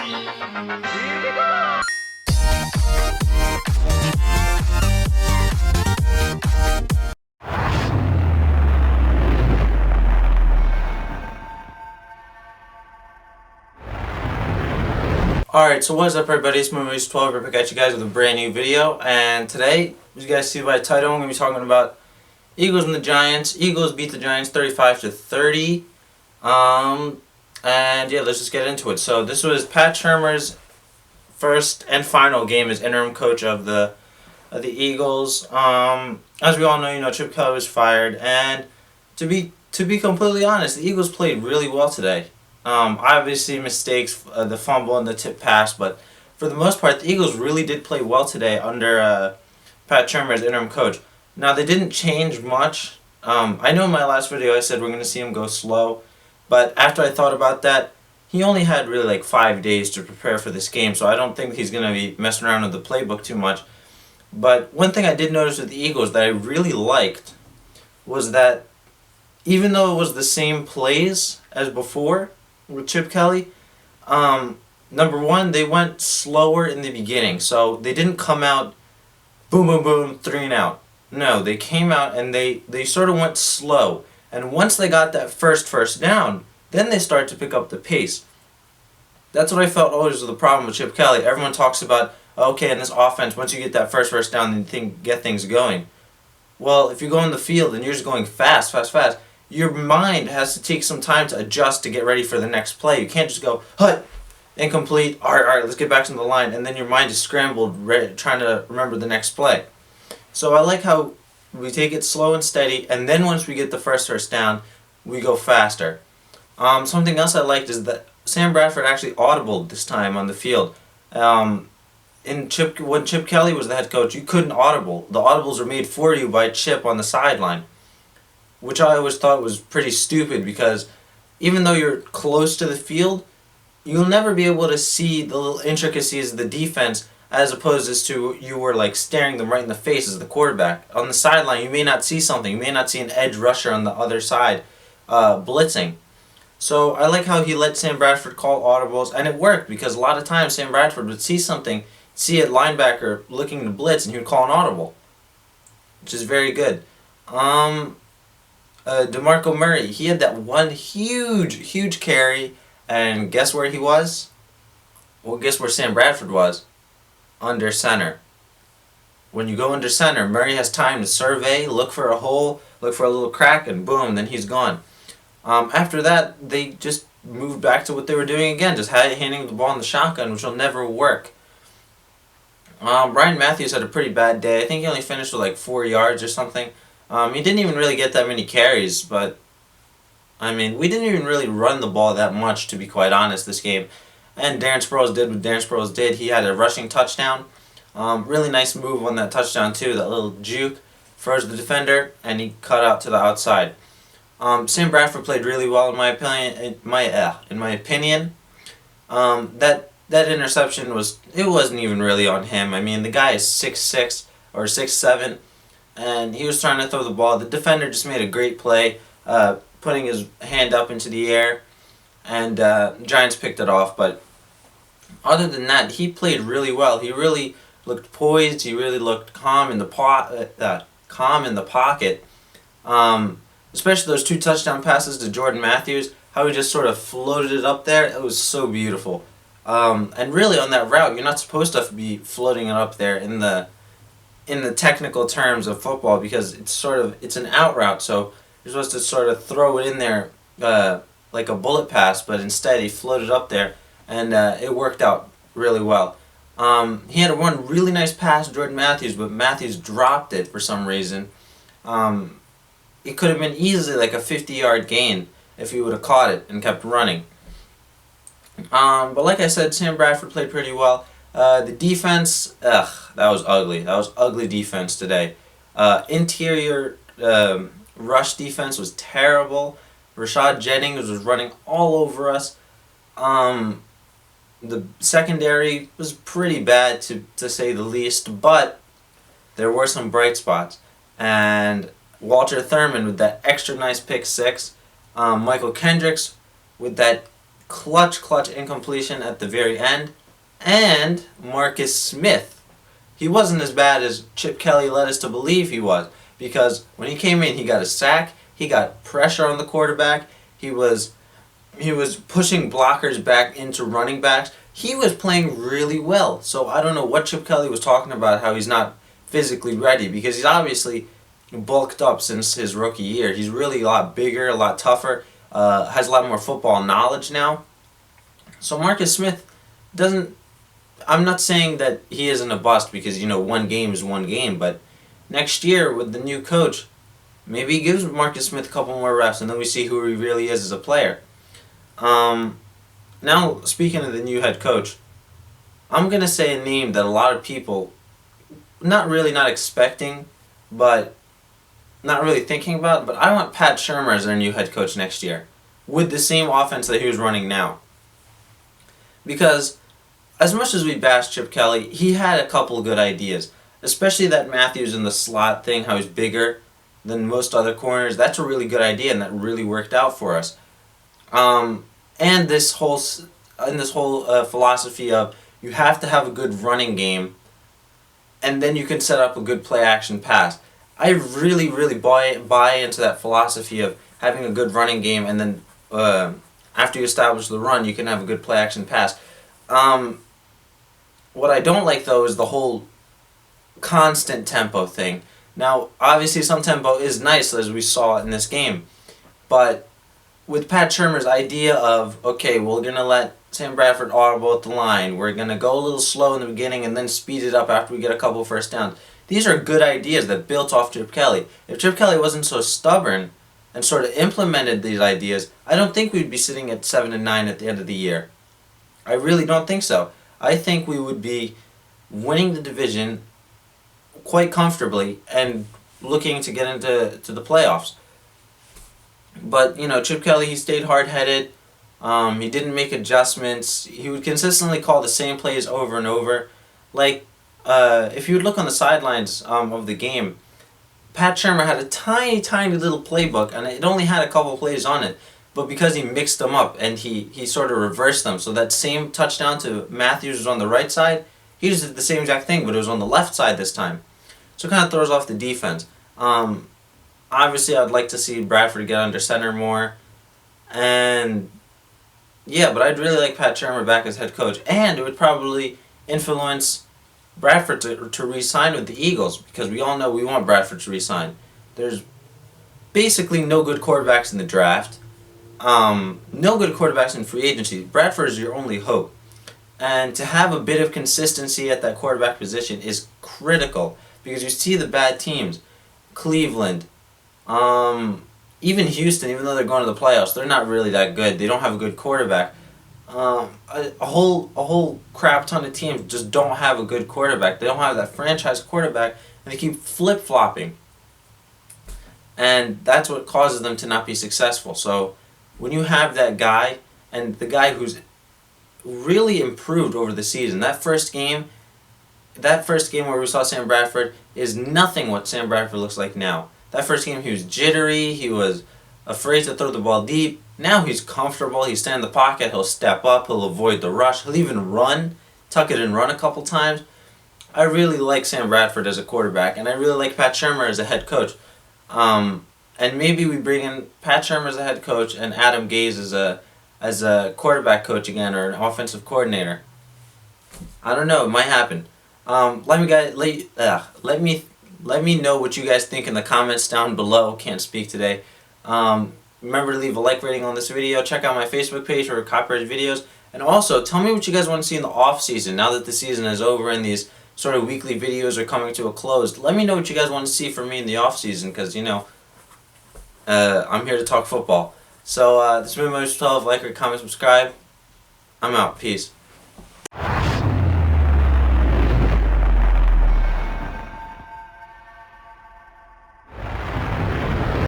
Alright, so what's up everybody, it's Movies 12, we're back at you guys with a brand new video, and today, as you guys see by the title, I'm going to be talking about Eagles and the Giants. Eagles beat the Giants 35-30, and yeah, let's just get into it. So this was Pat Shurmur's first and final game as interim coach of the Eagles. As we all know, Chip Kelly was fired, and to be completely honest, the Eagles played really well today. Obviously mistakes, the fumble and the tip pass, but for the most part, the Eagles really did play well today under Pat Shurmur as interim coach. Now, they didn't change much. I know in my last video I said we're going to see him go slow, but after I thought about that, he only had really like 5 days to prepare for this game, so I don't think he's going to be messing around with the playbook too much. But one thing I did notice with the Eagles that I really liked was that even though it was the same plays as before, with Chip Kelly, number one, they went slower in the beginning. So they didn't come out, boom, boom, boom, 3 and out. No, they came out and they sort of went slow. And once they got that first down, then they started to pick up the pace. That's what I felt always was the problem with Chip Kelly. Everyone talks about, okay, in this offense, once you get that first down, then you get things going. Well, if you go on the field and you're just going fast, your mind has to take some time to adjust to get ready for the next play. You can't just go, hut, incomplete, all right, let's get back to the line, and then your mind is scrambled trying to remember the next play. So I like how we take it slow and steady, and then once we get the first down, we go faster. Something else I liked is that Sam Bradford actually audibled this time on the field. When Chip Kelly was the head coach, you couldn't audible. The audibles were made for you by Chip on the sideline, which I always thought was pretty stupid because even though you're close to the field, you'll never be able to see the little intricacies of the defense as opposed to you were like staring them right in the face as the quarterback. On the sideline, you may not see something. You may not see an edge rusher on the other side blitzing. So I like how he let Sam Bradford call audibles, and it worked because a lot of times Sam Bradford would see something, see a linebacker looking to blitz, and he would call an audible, which is very good. DeMarco Murray, he had that one huge carry, and guess where he was? Well, guess where Sam Bradford was? Under center. When you go under center, Murray has time to survey, look for a hole, look for a little crack, and boom, then he's gone. After that, they just moved back to what they were doing again, just handing the ball in the shotgun, which will never work. Brian Matthews had a pretty bad day. I think he only finished with like 4 yards or something. He didn't even really get that many carries, but I mean, we didn't even really run the ball that much, to be quite honest, this game. And Darren Sproles did what Darren Sproles did. He had a rushing touchdown. Really nice move on that touchdown too. That little juke froze the defender, and he cut out to the outside. Sam Bradford played really well in my opinion. That interception wasn't even really on him. I mean, the guy is 6'6" or 6'7". And he was trying to throw the ball. The defender just made a great play, putting his hand up into the air, and Giants picked it off. But other than that, he played really well. He really looked poised. He really looked calm in the pocket. Especially those 2 touchdown passes to Jordan Matthews, how he just sort of floated it up there. It was so beautiful. And really on that route, you're not supposed to be floating it up there in the technical terms of football, because it's an out route, so you're supposed to sort of throw it in there like a bullet pass, but instead he floated up there, and it worked out really well. He had one really nice pass to Jordan Matthews, but Matthews dropped it for some reason. It could have been easily like a 50-yard gain if he would have caught it and kept running. But like I said, Sam Bradford played pretty well. The defense, that was ugly. That was ugly defense today. Interior rush defense was terrible. Rashad Jennings was running all over us. The secondary was pretty bad, to say the least, but there were some bright spots. And Walter Thurman with that extra nice pick 6. Michael Kendricks with that clutch incompletion at the very end. And Marcus Smith. He wasn't as bad as Chip Kelly led us to believe he was, because when he came in, he got a sack, he got pressure on the quarterback, he was pushing blockers back into running backs. He was playing really well. So I don't know what Chip Kelly was talking about, how he's not physically ready, because he's obviously bulked up since his rookie year. He's really a lot bigger, a lot tougher, has a lot more football knowledge now. So Marcus Smith doesn't... I'm not saying that he isn't a bust, because, one game is one game, but next year with the new coach, maybe he gives Marcus Smith a couple more reps, and then we see who he really is as a player. Now, speaking of the new head coach, I'm going to say a name that a lot of people not expecting, but not really thinking about, but I want Pat Shurmur as their new head coach next year, with the same offense that he was running now. Because as much as we bash Chip Kelly, he had a couple of good ideas, especially that Matthews in the slot thing, how he's bigger than most other corners. That's a really good idea, and that really worked out for us. And this whole philosophy of you have to have a good running game, and then you can set up a good play-action pass. I really buy into that philosophy of having a good running game, and then after you establish the run, you can have a good play-action pass. What I don't like, though, is the whole constant tempo thing. Now, obviously, some tempo is nice, as we saw in this game. But with Pat Shurmur's idea of, okay, we're going to let Sam Bradford audible at the line. We're going to go a little slow in the beginning and then speed it up after we get a couple first downs. These are good ideas that built off Chip Kelly. If Chip Kelly wasn't so stubborn and sort of implemented these ideas, I don't think we'd be sitting at 7-9 at the end of the year. I really don't think so. I think we would be winning the division quite comfortably and looking to get into the playoffs. But, Chip Kelly, he stayed hard-headed. He didn't make adjustments. He would consistently call the same plays over and over. Like, if you would look on the sidelines of the game, Pat Shurmur had a tiny little playbook, and it only had a couple plays on it. But because he mixed them up and he sort of reversed them, so that same touchdown to Matthews was on the right side, he just did the same exact thing, but it was on the left side this time. So it kind of throws off the defense. Obviously, I'd like to see Bradford get under center more. And, yeah, but I'd really like Pat Shurmur back as head coach. And it would probably influence Bradford to re-sign with the Eagles, because we all know we want Bradford to re-sign. There's basically no good quarterbacks in the draft. No good quarterbacks in free agency. Bradford is your only hope. And to have a bit of consistency at that quarterback position is critical, because you see the bad teams, Cleveland, even Houston, even though they're going to the playoffs, they're not really that good. They don't have a good quarterback. A whole crap ton of teams just don't have a good quarterback. They don't have that franchise quarterback, and they keep flip-flopping. And that's what causes them to not be successful. So when you have that guy, and the guy who's really improved over the season, that first game where we saw Sam Bradford is nothing what Sam Bradford looks like now. That first game he was jittery, he was afraid to throw the ball deep. Now he's comfortable, he's staying in the pocket, he'll step up, he'll avoid the rush, he'll even run, tuck it and run a couple times. I really like Sam Bradford as a quarterback, and I really like Pat Shurmur as a head coach. And maybe we bring in Pat Shurmur as a head coach and Adam Gase as a quarterback coach again, or an offensive coordinator. I don't know, it might happen. Let me know what you guys think in the comments down below. Can't speak today. Remember to leave a like rating on this video. Check out my Facebook page for copyrighted videos. And also, tell me what you guys want to see in the off-season. Now that the season is over and these sort of weekly videos are coming to a close, let me know what you guys want to see from me in the off-season, because, I'm here to talk football. So, this has been Motion 12. Like, comment, subscribe. I'm out. Peace.